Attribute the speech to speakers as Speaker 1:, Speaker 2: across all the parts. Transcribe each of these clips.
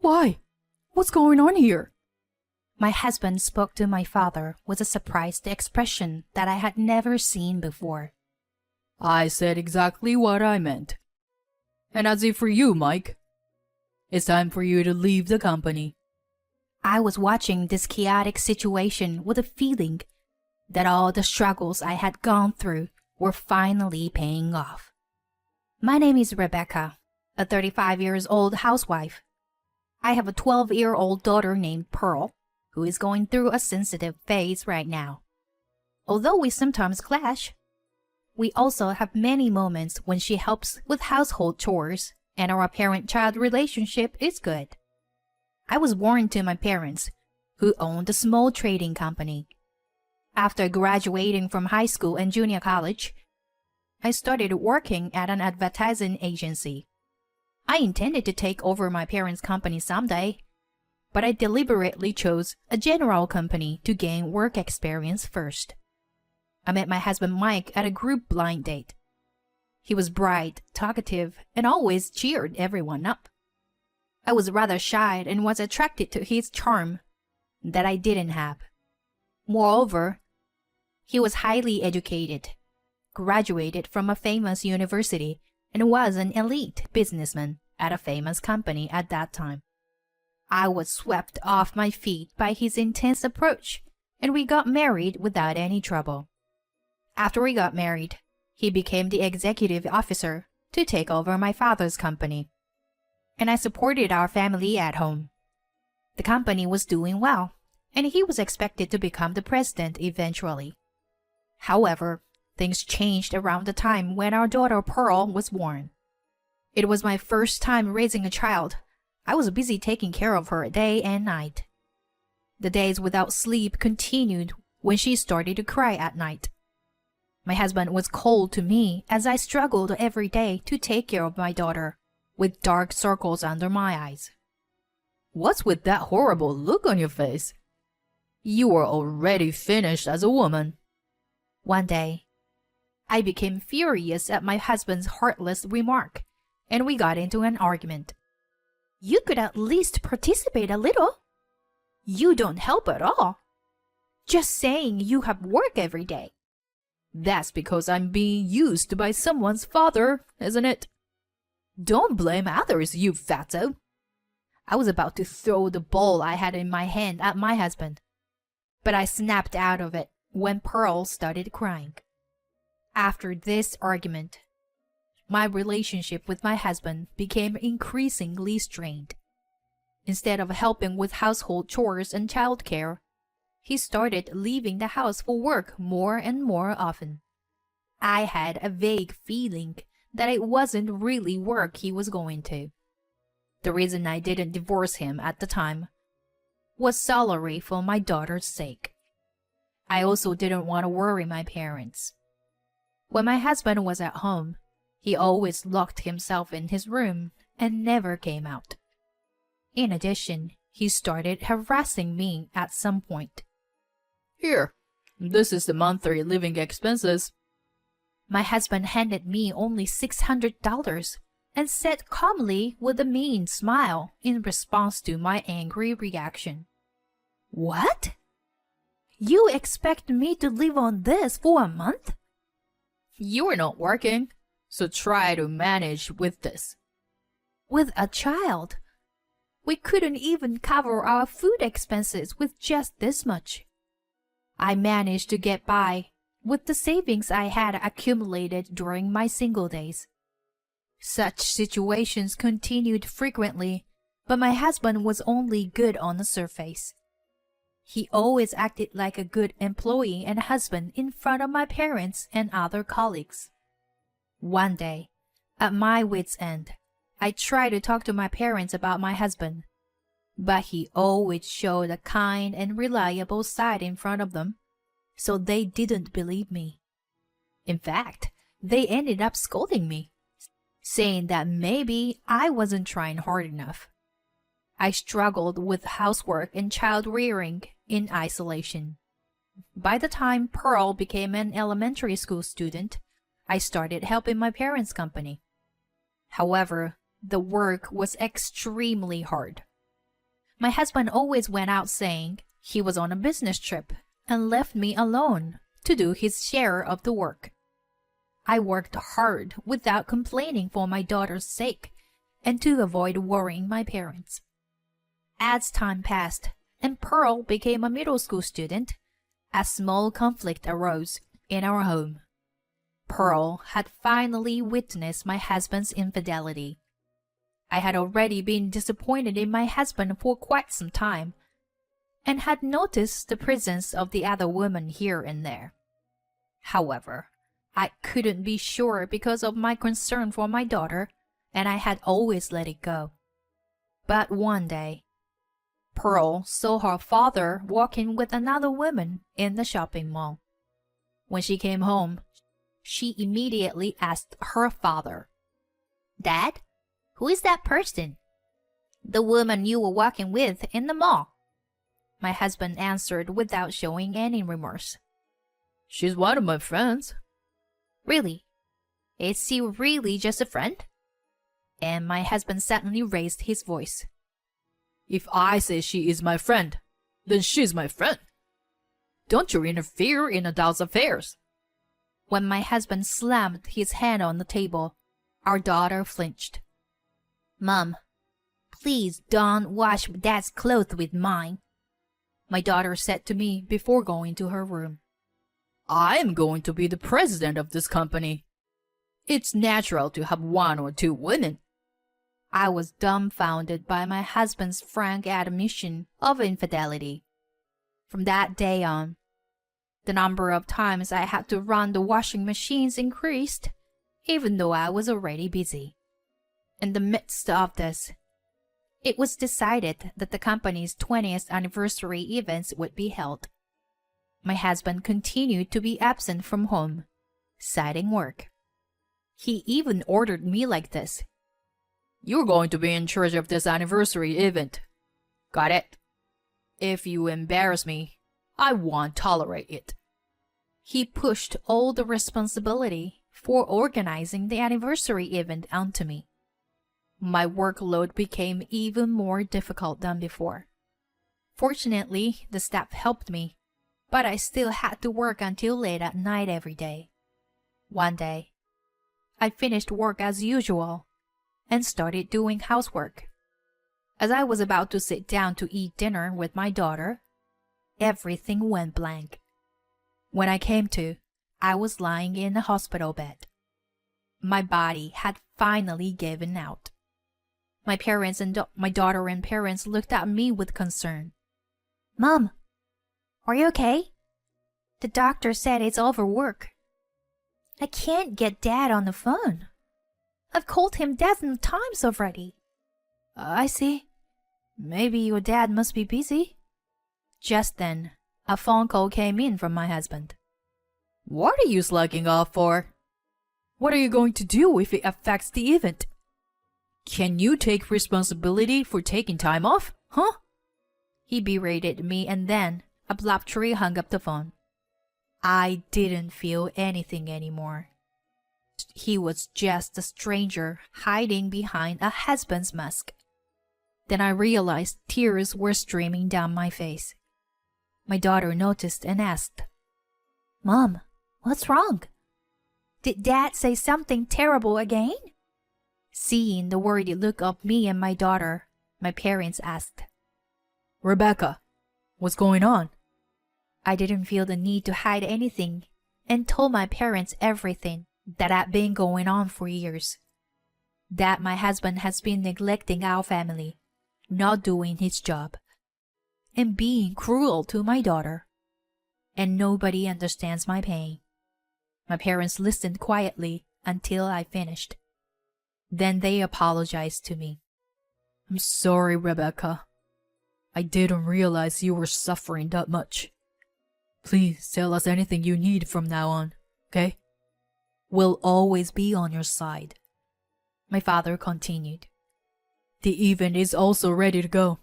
Speaker 1: Why? What's going on here?
Speaker 2: My husband spoke to my father with a surprised expression that I had never seen before.
Speaker 1: I said exactly what I meant. And as if for you, Mike. It's time for you to leave the company.
Speaker 2: I was watching this chaotic situation with a feeling that all the struggles I had gone through were finally paying off. My name is Rebecca, a 35-year-old housewife. I have a 12-year-old daughter named Pearl, who is going through a sensitive phase right now. Although we sometimes clash, we also have many moments when she helps with household chores and our parent-child relationship is good. I was born to my parents, who owned a small trading company. After graduating from high school and junior college, I started working at an advertising agency. I intended to take over my parents' company someday, but I deliberately chose a general company to gain work experience first. I met my husband Mike at a group blind date. He was bright, talkative, and always cheered everyone up. I was rather shy and was attracted to his charm that I didn't have. Moreover, he was highly educated, graduated from a famous university, and was an elite businessman at a famous company at that time. I was swept off my feet by his intense approach, and we got married without any trouble. After we got married, he became the executive officer to take over my father's company, and I supported our family at home. The company was doing well, and he was expected to become the president eventually. However, things changed around the time when our daughter Pearl was born. It was my first time raising a child. I was busy taking care of her day and night. The days without sleep continued when she started to cry at night. My husband was cold to me as I struggled every day to take care of my daughter, with dark circles under my eyes.
Speaker 1: What's with that horrible look on your face? You were already finished as a woman.
Speaker 2: One day, I became furious at my husband's heartless remark, and we got into an argument. You could at least participate a little. You don't help at all. Just saying you have work every day.
Speaker 1: That's because I'm being used by someone's father, isn't it? Don't blame others, you fatso.
Speaker 2: I was about to throw the bowl I had in my hand at my husband, but I snapped out of it when Pearl started crying. After this argument, my relationship with my husband became increasingly strained. Instead of helping with household chores and childcare, he started leaving the house for work more and more often. I had a vague feeling that it wasn't really work he was going to. The reason I didn't divorce him at the time was solely for my daughter's sake. I also didn't want to worry my parents. When my husband was at home, he always locked himself in his room and never came out. In addition, he started harassing me at some point.
Speaker 1: Here, this is the monthly living expenses.
Speaker 2: My husband handed me only $600 and said calmly with a mean smile in response to my angry reaction. What? You expect me to live on this for a month?
Speaker 1: You're not working, so try to manage with this.
Speaker 2: With a child, we couldn't even cover our food expenses with just this much. I managed to get by with the savings I had accumulated during my single days. Such situations continued frequently, but my husband was only good on the surface. He always acted like a good employee and husband in front of my parents and other colleagues. One day, at my wit's end, I tried to talk to my parents about my husband, but he always showed a kind and reliable side in front of them, so they didn't believe me. In fact, they ended up scolding me, saying that maybe I wasn't trying hard enough. I struggled with housework and child rearing in isolation. By the time Pearl became an elementary school student, I started helping my parents' company. However, the work was extremely hard. My husband always went out saying he was on a business trip and left me alone to do his share of the work. I worked hard without complaining for my daughter's sake and to avoid worrying my parents. As time passed and Pearl became a middle school student, a small conflict arose in our home. Pearl had finally witnessed my husband's infidelity. I had already been disappointed in my husband for quite some time, and had noticed the presence of the other woman here and there. However, I couldn't be sure because of my concern for my daughter, and I had always let it go. But one day, Pearl saw her father walking with another woman in the shopping mall. When she came home, she immediately asked her father, "Dad, who is that person?" "The woman you were walking with in the mall," my husband answered without showing any remorse.
Speaker 1: "She's one of my friends."
Speaker 2: "Really? Is she really just a friend?" And my husband suddenly raised his voice.
Speaker 1: "If I say she is my friend, then she's my friend. Don't you interfere in adults' affairs."
Speaker 2: When my husband slammed his hand on the table, our daughter flinched. "Mom, please don't wash Dad's clothes with mine," my daughter said to me before going to her room.
Speaker 1: "I am going to be the president of this company. It's natural to have one or two women."
Speaker 2: I was dumbfounded by my husband's frank admission of infidelity. From that day on, the number of times I had to run the washing machines increased, even though I was already busy. In the midst of this, it was decided that the company's 20th anniversary events would be held. My husband continued to be absent from home, citing work. He even ordered me like this:
Speaker 1: "You're going to be in charge of this anniversary event. Got it? If you embarrass me, I won't tolerate it."
Speaker 2: He pushed all the responsibility for organizing the anniversary event onto me. My workload became even more difficult than before. Fortunately, the staff helped me, but I still had to work until late at night every day. One day, I finished work as usual and started doing housework. As I was about to sit down to eat dinner with my daughter, everything went blank. When I came to, I was lying in a hospital bed. My body had finally given out. My parents and my daughter and parents looked at me with concern. "Mom, are you okay? The doctor said it's overwork." "I can't get Dad on the phone. I've called him dozen times already." "I see. Maybe your dad must be busy." Just then, a phone call came in from my husband.
Speaker 1: "What are you slacking off for? What are you going to do if it affects the event? Can you take responsibility for taking time off, huh?"
Speaker 2: He berated me and then abruptly hung up the phone. I didn't feel anything anymore. He was just a stranger hiding behind a husband's mask. Then I realized tears were streaming down my face. My daughter noticed and asked, "Mom, what's wrong? Did Dad say something terrible again?" Seeing the worried look of me and my daughter, my parents asked,
Speaker 1: "Rebecca, what's going on?"
Speaker 2: I didn't feel the need to hide anything and told my parents everything that had been going on for years. That my husband has been neglecting our family, not doing his job, and being cruel to my daughter. And nobody understands my pain. My parents listened quietly until I finished. Then they apologized to me.
Speaker 1: "I'm sorry, Rebecca. I didn't realize you were suffering that much. Please tell us anything you need from now on, okay? We'll always be on your side."
Speaker 2: My father continued.
Speaker 1: "The event is also ready to go.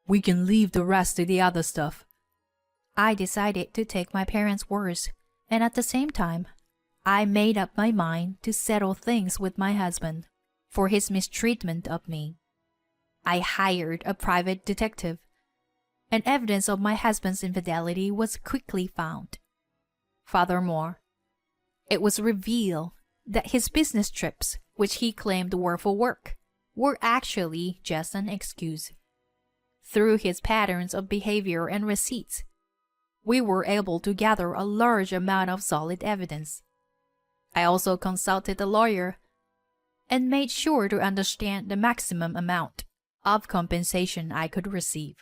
Speaker 1: We can leave the rest to the other stuff."
Speaker 2: I decided to take my parents' words, and at the same time, I made up my mind to settle things with my husband for his mistreatment of me. I hired a private detective, and evidence of my husband's infidelity was quickly found. Furthermore, it was revealed that his business trips, which he claimed were for work, were actually just an excuse. Through his patterns of behavior and receipts, we were able to gather a large amount of solid evidence. I also consulted a lawyer and made sure to understand the maximum amount of compensation I could receive.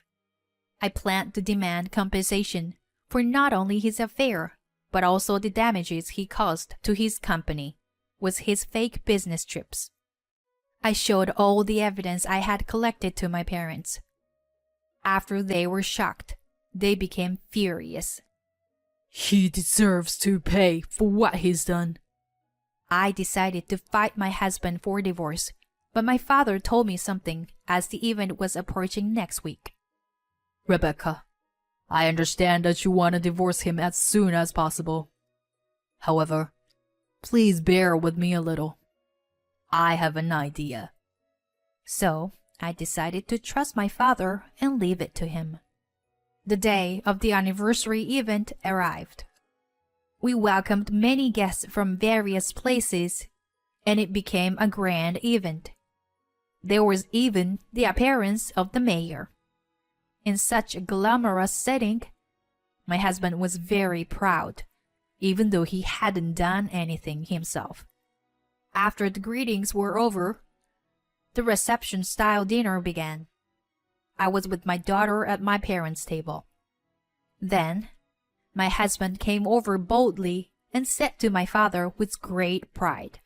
Speaker 2: I planned to demand compensation for not only his affair, but also the damages he caused to his company with his fake business trips. I showed all the evidence I had collected to my parents. After they were shocked, they became furious.
Speaker 1: He deserves to pay for what he's done.
Speaker 2: I decided to fight my husband for divorce, but my father told me something as the event was approaching next week.
Speaker 1: Rebecca, I understand that you want to divorce him as soon as possible. However, please bear with me a little. I have an idea.
Speaker 2: So, I decided to trust my father and leave it to him. The day of the anniversary event arrived. We welcomed many guests from various places, and it became a grand event. There was even the appearance of the mayor. In such a glamorous setting, my husband was very proud, even though he hadn't done anything himself. After the greetings were over, the reception-style dinner began. I was with my daughter at my parents' table. Then, my husband came over boldly and said to my father with great pride,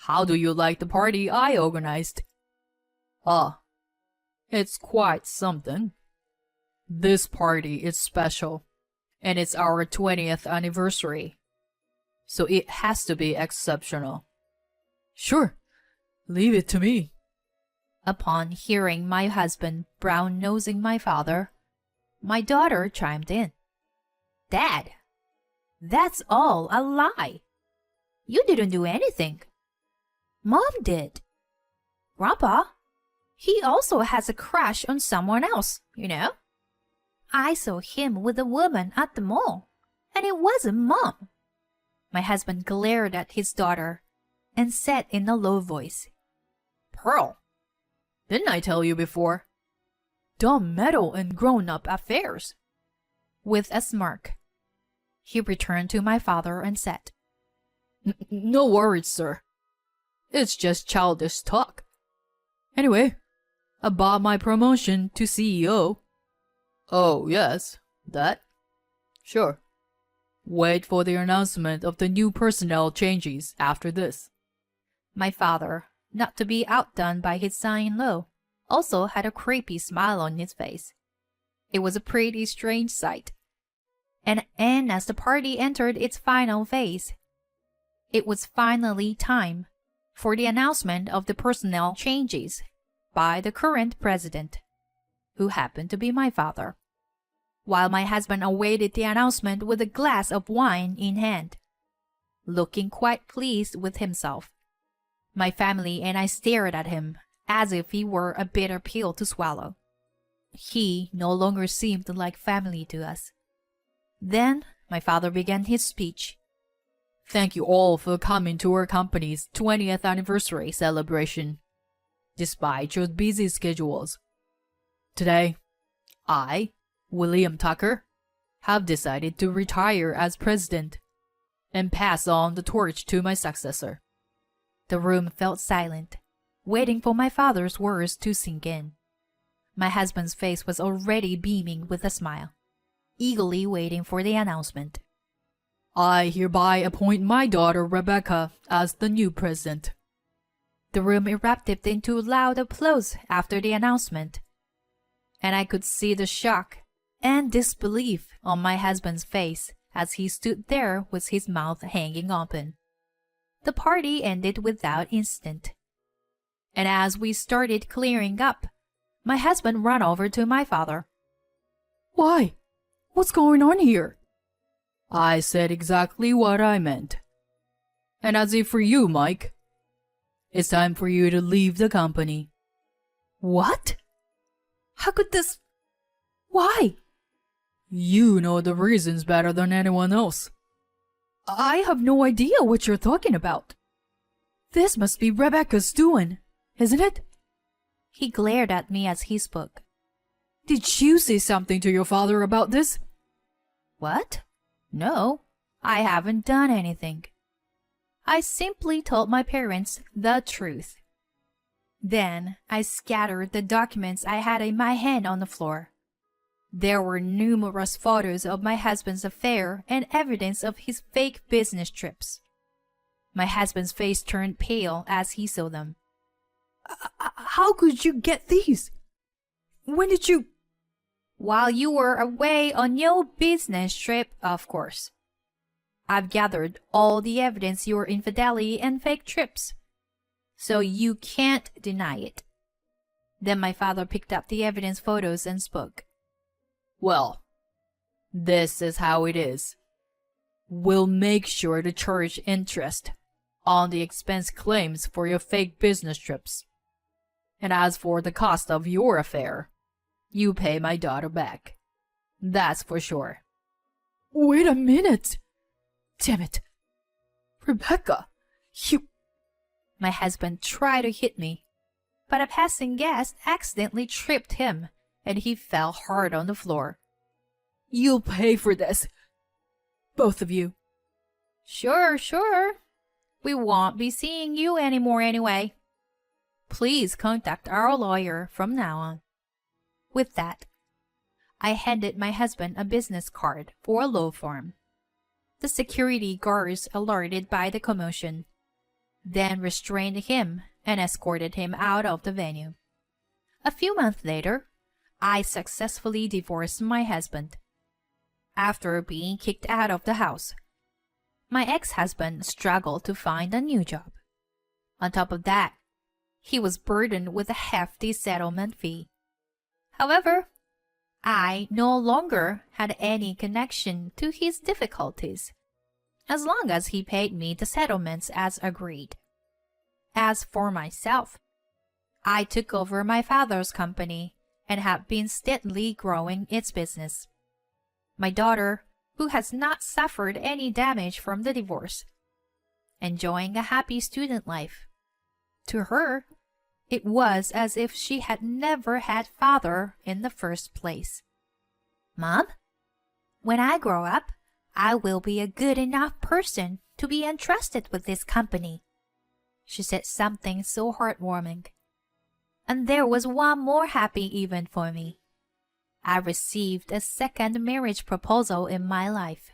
Speaker 1: "How do you like the party I organized?" "Ah, it's quite something. This party is special, and it's our 20th anniversary, so it has to be exceptional." "Sure, leave it to me."
Speaker 2: Upon hearing my husband brown-nosing my father, my daughter chimed in. "Dad, that's all a lie. You didn't do anything. Mom did. Grandpa, he also has a crush on someone else, you know. I saw him with a woman at the mall, and it wasn't Mom." My husband glared at his daughter and said in a low voice,
Speaker 1: "Pearl, didn't I tell you before? Don't meddle in grown-up affairs."
Speaker 2: With a smirk, he returned to my father and said,
Speaker 1: No worries, sir. It's just childish talk. Anyway, about my promotion to CEO. Oh, yes, that? Sure. Wait for the announcement of the new personnel changes after this."
Speaker 2: My father, not to be outdone by his son-in-law, also had a creepy smile on his face. It was a pretty strange sight. And as the party entered its final phase, it was finally time for the announcement of the personnel changes by the current president, who happened to be my father, while my husband awaited the announcement with a glass of wine in hand, looking quite pleased with himself. My family and I stared at him as if he were a bitter pill to swallow. He no longer seemed like family to us. Then my father began his speech.
Speaker 1: "Thank you all for coming to our company's 20th anniversary celebration, despite your busy schedules. Today, I, William Tucker, have decided to retire as president and pass on the torch to my successor."
Speaker 2: The room felt silent, waiting for my father's words to sink in. My husband's face was already beaming with a smile, eagerly waiting for the announcement.
Speaker 1: "I hereby appoint my daughter Rebecca as the new president."
Speaker 2: The room erupted into loud applause after the announcement, and I could see the shock and disbelief on my husband's face as he stood there with his mouth hanging open. The party ended without incident, and as we started clearing up, my husband ran over to my father.
Speaker 1: "Why? What's going on here?" "I said exactly what I meant. And as if for you, Mike, it's time for you to leave the company." What?
Speaker 2: How could this... Why?
Speaker 1: You know the reasons better than anyone else.
Speaker 2: I have no idea what you're talking about. This must be Rebecca's doing, isn't it? He glared at me as he spoke.
Speaker 1: Did you say something to your father about this?
Speaker 2: What? No, I haven't done anything. I simply told my parents the truth. Then I scattered the documents I had in my hand on the floor. There were numerous photos of my husband's affair and evidence of his fake business trips. My husband's face turned pale as he saw them. How could you get these? When did you... While you were away on your business trip, of course. I've gathered all the evidence your infidelity and fake trips, so you can't deny it. Then my father picked up the evidence photos and spoke.
Speaker 1: Well, this is how it is. We'll make sure to charge interest on the expense claims for your fake business trips. And as for the cost of your affair, you pay my daughter back. That's for sure.
Speaker 2: Wait a minute! Damn it! Rebecca, you... My husband tried to hit me, but a passing guest accidentally tripped him, and he fell hard on the floor.
Speaker 1: You'll pay for this. Both of you.
Speaker 2: Sure. We won't be seeing you anymore anyway. Please contact our lawyer from now on. With that, I handed my husband a business card for a law firm. The security guards, alerted by the commotion, then restrained him and escorted him out of the venue. A few months later, I successfully divorced my husband. After being kicked out of the house, my ex-husband struggled to find a new job. On top of that, he was burdened with a hefty settlement fee. However, I no longer had any connection to his difficulties, as long as he paid me the settlements as agreed. As for myself, I took over my father's company and have been steadily growing its business. My daughter, who has not suffered any damage from the divorce, enjoying a happy student life. To her, it was as if she had never had father in the first place. Mom, when I grow up, I will be a good enough person to be entrusted with this company. She said something so heartwarming. And there was one more happy event for me. I received a second marriage proposal in my life.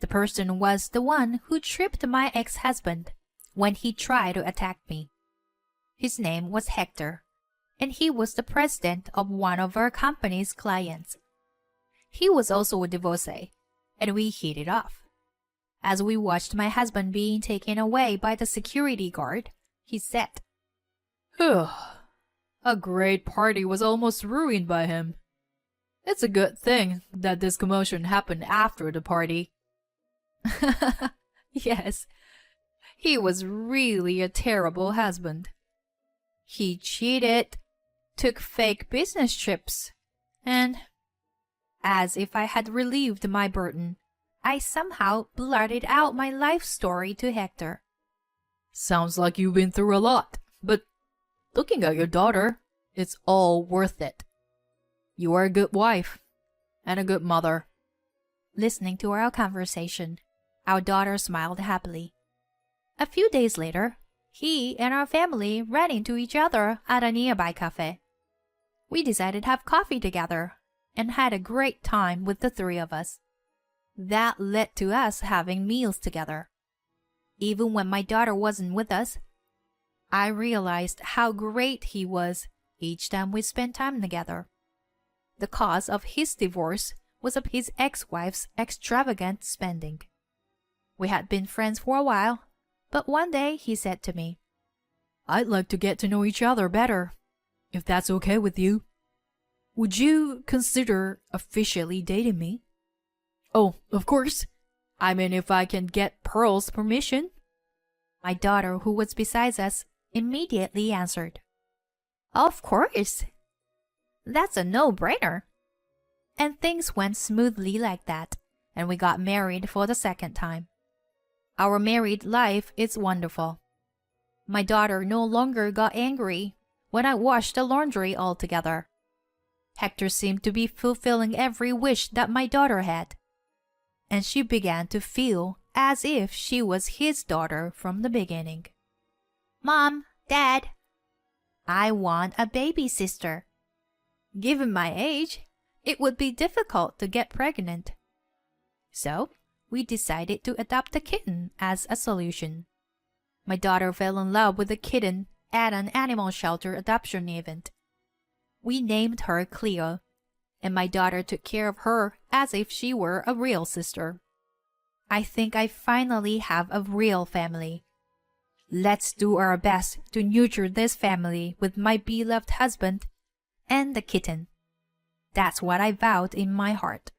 Speaker 2: The person was the one who tripped my ex-husband when he tried to attack me. His name was Hector, and he was the president of one of our company's clients. He was also a divorcee, and we hit it off. As we watched my husband being taken away by the security guard, he said,
Speaker 1: A great party was almost ruined by him. It's a good thing that this commotion happened after the party.
Speaker 2: Yes, he was really a terrible husband. He cheated, took fake business trips, and, as if I had relieved my burden, I somehow blurted out my life story to Hector.
Speaker 1: Sounds like you've been through a lot, but looking at your daughter, it's all worth it. You are a good wife and a good mother.
Speaker 2: Listening to our conversation, our daughter smiled happily. A few days later, he and our family ran into each other at a nearby cafe. We decided to have coffee together and had a great time with the three of us. That led to us having meals together. Even when my daughter wasn't with us, I realized how great he was each time we spent time together. The cause of his divorce was of his ex-wife's extravagant spending. We had been friends for a while, but one day he said to me,
Speaker 1: I'd like to get to know each other better, if that's okay with you. Would you consider officially dating me? Oh, of course. I mean, if I can get Pearl's permission.
Speaker 2: My daughter, who was beside us, immediately answered, Of course. That's a no-brainer. And things went smoothly like that, and we got married for the second time. Our married life is wonderful. My daughter no longer got angry when I washed the laundry altogether. Hector seemed to be fulfilling every wish that my daughter had, and she began to feel as if she was his daughter from the beginning. Mom, Dad, I want a baby sister. Given my age, it would be difficult to get pregnant. So, we decided to adopt a kitten as a solution. My daughter fell in love with the kitten at an animal shelter adoption event. We named her Cleo, and my daughter took care of her as if she were a real sister. I think I finally have a real family. Let's do our best to nurture this family with my beloved husband and the kitten. That's what I vowed in my heart.